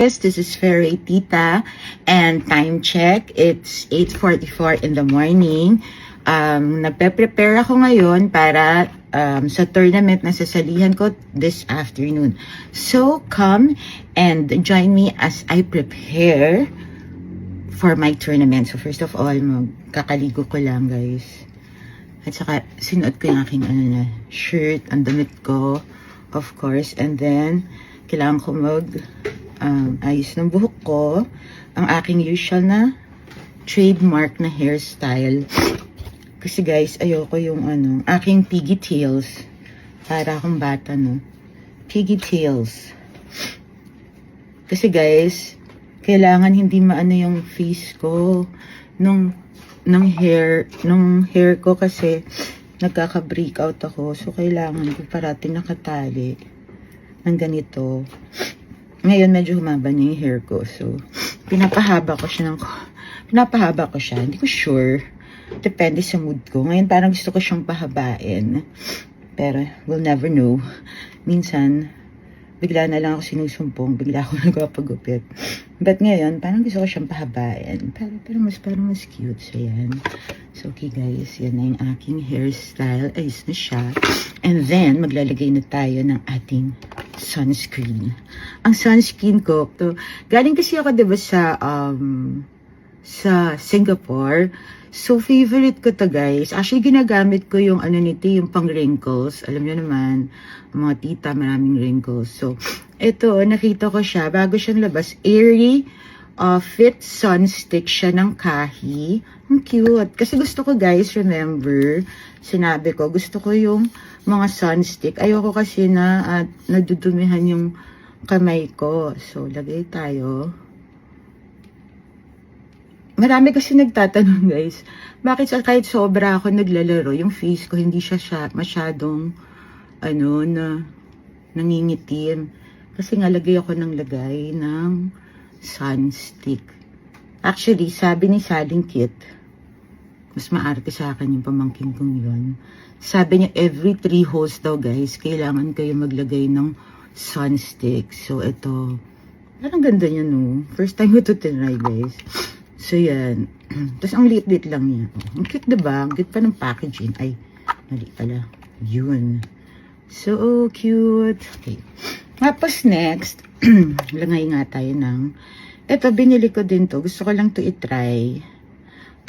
Yes, this is Fairy Tita, and time check, it's 8:44 in the morning. Nagpe-prepare ako ngayon para sa tournament na sasalihan ko this afternoon. So, come and join me as I prepare for my tournament. So, first of all, magkakaligo ko lang, guys. At saka, sinuot ko yung aking shirt, ang damit ko, of course. And then, kailangan ko ayos ng buhok ko, ang aking usual na trademark na hairstyle. Kasi guys, ayoko yung aking pigtails. Para akong bata, no? Pigtails. Kasi guys, kailangan hindi maano yung face ko nung hair ko kasi nagkaka-breakout ako. So, kailangan ko parating nakatali ng ganito. Ngayon, medyo humaba na yung hair ko. So, pinapahaba ko siya. Hindi ko sure. Depende sa mood ko. Ngayon, parang gusto ko siyang pahabain. Pero, we'll never know. Minsan, bigla na lang ako sinusumpong. Bigla ako nagpapagupit. But ngayon, parang gusto ko siyang pahabain. Pero parang mas cute. So, yan. So, okay guys. Yan na yung aking hairstyle. Ayos na siya. And then, maglalagay na tayo ng ating sunscreen. Ang sunscreen ko, galing kasi ako diba sa Singapore. So, favorite ko to guys. Actually, ginagamit ko yung nito, yung pang wrinkles. Alam niyo naman, mga tita, maraming wrinkles. So, ito, nakita ko siya, bago siyang labas, Airy Fit Sun Stick siya ng Kahi. Ang cute. Kasi gusto ko guys, remember, sinabi ko, gusto ko yung mga sunstick. Ayoko kasi na nadudumihan yung kamay ko. So, lagay tayo. Marami kasi nagtatanong guys, bakit kahit sobra ako naglalaro, yung face ko hindi siya masyadong nangingitim. Kasi nga lagay ako ng sunstick. Actually, sabi ni Saling Kit, mas maarte sa akin yung pamangkin kong yun. Sabi niya, every 3 holes daw guys, kailangan kayo maglagay ng sunstick. So, ito. Parang ganda niya, no? First time ko ito tinry, guys. So, yan. Tapos, ang liit-liit lang niya. Ang cute, diba? Ang cute pa ng packaging. Ay, mali pala. Yun. So cute. Okay. Tapos, next, langay nga tayo ng, ito, binili ko din to. Gusto ko lang to i-try.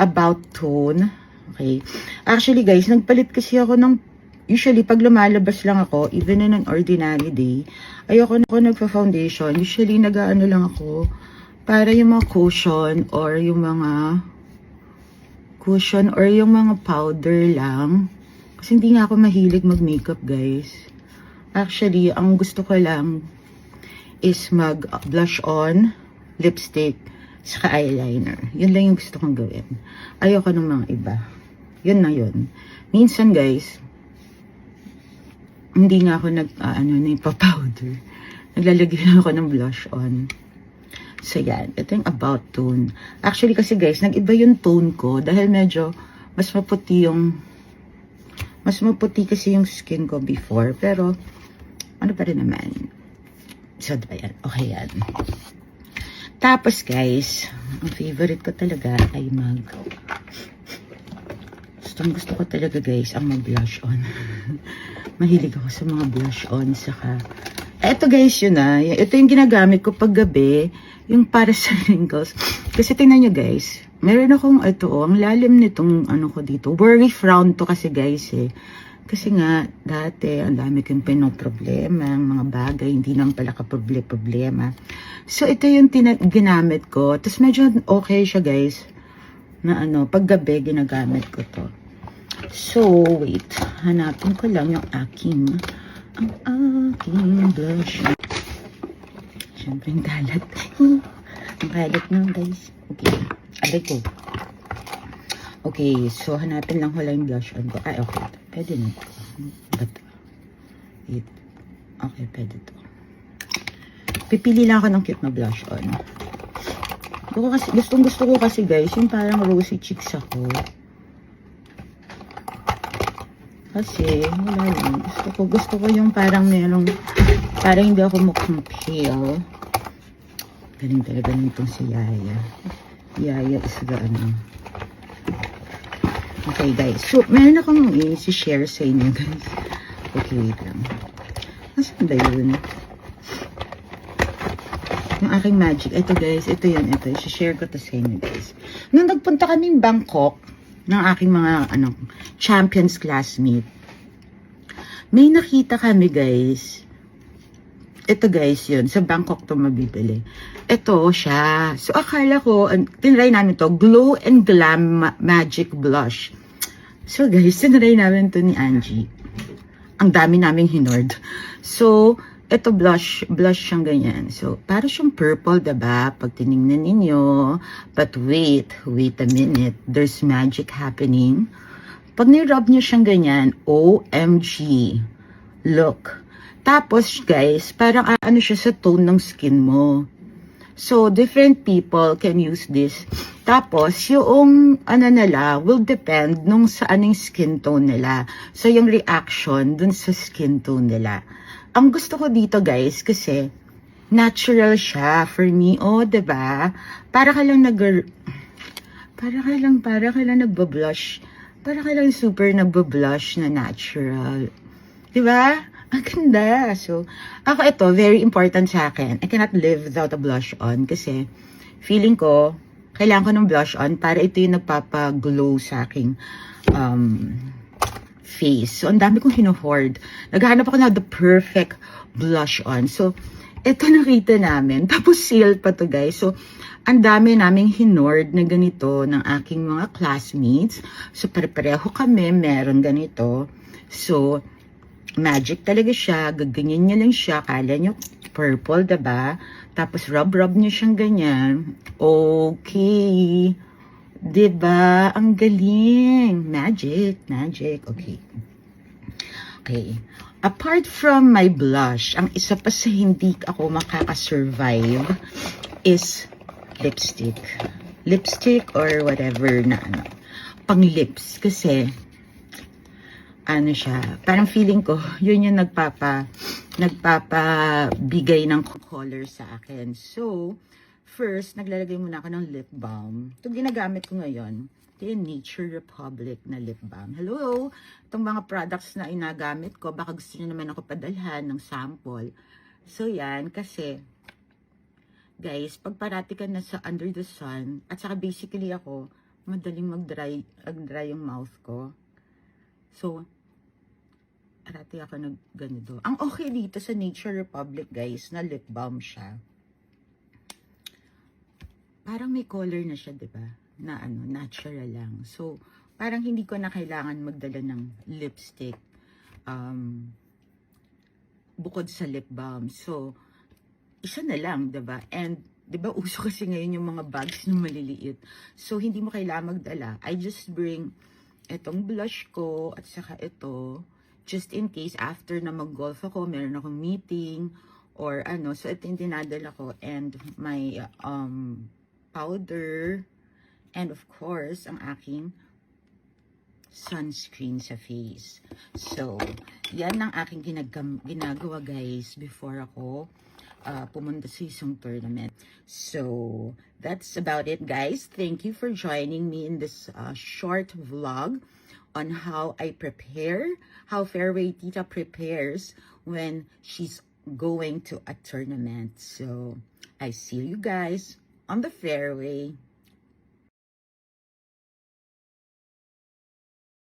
About Tone. Okay. Actually guys, nagpalit kasi ako ng, usually pag lumalabas lang ako, even in an ordinary day, ayoko na ako nagpa-foundation. Usually nag-ano lang ako, para yung mga cushion or yung mga powder lang. Kasi hindi nga ako mahilig mag-makeup guys. Actually, ang gusto ko lang is mag-blush on, lipstick, saka eyeliner. Yun lang yung gusto kong gawin. Ayoko ng mga iba. Yun na yun. Minsan guys, hindi nga ako nagpa-powder. Naglalagay lang ako ng blush on. So yan, ito yung About Tone. Actually kasi guys, nag-iba yung tone ko dahil medyo mas maputi kasi yung skin ko before. Pero, ano pa rin naman. So, diba yan? Okay yan. Tapos guys, ang favorite ko talaga ay gusto ko talaga guys ang mag-blush on. Mahilig ako sa mga blush on. Saka, eto guys yun ito yung ginagamit ko pag gabi, yung para sa wrinkles. Kasi tingnan nyo guys, meron akong ang lalim nitong ko dito. Worry frown to kasi guys Kasi nga, dati, ang dami kong pinoproblema, ang mga bagay, hindi naman pala kaproblema. So, ito yung ginamit ko. Tapos, medyo okay siya, guys. Na pag gabi, ginagamit ko to. So, wait. Hanapin ko lang yung aking blush. Siyempre, yung kalat. Ang kalat nyo, guys. Okay. Aray ko. Okay, so hanapin lang ko lang yung blush on ko. Ay, okay. Pwede na ito. Wait. Okay, pwede ito. Pipili lang ako ng cute na blush on. Gusto ko kasi guys, yung parang rosy cheeks ako. Kasi, wala lang. Gusto ko yung parang merong, parang hindi ako mukhang pale. Galing talaga nitong si Yaya. Yaya is the ano. Okay guys, so meron akong i-share sa inyo guys. Okay, wait lang. Nasaan ba yun? Yung aking magic. Ito guys, ito yun. Ito, i-share ko to sa inyo guys. Nung nagpunta kami Bangkok, ng aking mga champions classmate, may nakita kami guys. Ito guys yun, sa Bangkok to mabibili. Ito siya. So akala ko, tinry namin to, Glow and Glam Magic Blush. So guys, tinry namin to ni Angie. Ang dami naming hinord. So, ito blush siyang ganyan. So, para siyang purple, diba? Pag tinignan ninyo. But wait a minute. There's magic happening. Pag nirub nyo siyang ganyan, OMG. Look. Tapos, guys, parang ano siya sa tone ng skin mo. So, different people can use this. Tapos, yung nila will depend nung sa anong skin tone nila. So, yung reaction dun sa skin tone nila. Ang gusto ko dito guys, kasi natural siya for me. Oh, diba? Para ka lang nagba-blush. Para ka lang super nagba-blush na natural. Diba? Ang ganda. So, ako ito, very important sa akin. I cannot live without a blush on kasi feeling ko, kailangan ko ng blush on para ito yung nagpapaglow sa aking face. So, ang dami kong hino-hoard. Naghahanap ako na the perfect blush on. So, ito nakita namin. Tapos sale pa to guys. So, ang dami naming hinord na ganito ng aking mga classmates. So, pare-pareho kami. Meron ganito. So, magic talaga siya. Gaganyan niya lang siya. Kala nyo purple, diba? Tapos rub-rub niyo siyang ganyan. Okay. Diba? Ang galing. Magic. Okay. Apart from my blush, ang isa pa sa hindi ako makakasurvive is lipstick. Lipstick or whatever na pang lips. Kasi, siya, parang feeling ko, yun yung nagpapabigay ng color sa akin. So, first, naglalagay muna ako ng lip balm. Ito ginagamit ko ngayon. Ito yung Nature Republic na lip balm. Hello! Itong mga products na inagamit ko, baka gusto nyo naman ako padalhan ng sample. So, yan. Kasi, guys, pag parati ka na sa under the sun, at saka basically ako, madaling mag-dry yung mouth ko. So, parati ako ganito. Ang okay dito sa Nature Republic, guys, na lip balm siya. Parang may color na siya, 'di ba? Na natural lang. So, parang hindi ko na kailangan magdala ng lipstick bukod sa lip balm. So, isa na lang, 'di ba? And 'di ba uso kasi ngayon yung mga bags na maliliit. So, hindi mo kailangan magdala. I just bring etong blush ko at saka ito just in case after na mag-golf ako, meron akong meeting or so ito yung dinadala ko and my powder and of course ang aking sunscreen sa face. So, yan ang aking ginagawa guys before ako pumunta sa isang tournament. So, that's about it guys. Thank you for joining me in this short vlog on how I prepare, how Fairway Tita prepares when she's going to a tournament. So, I see you guys on the fairway.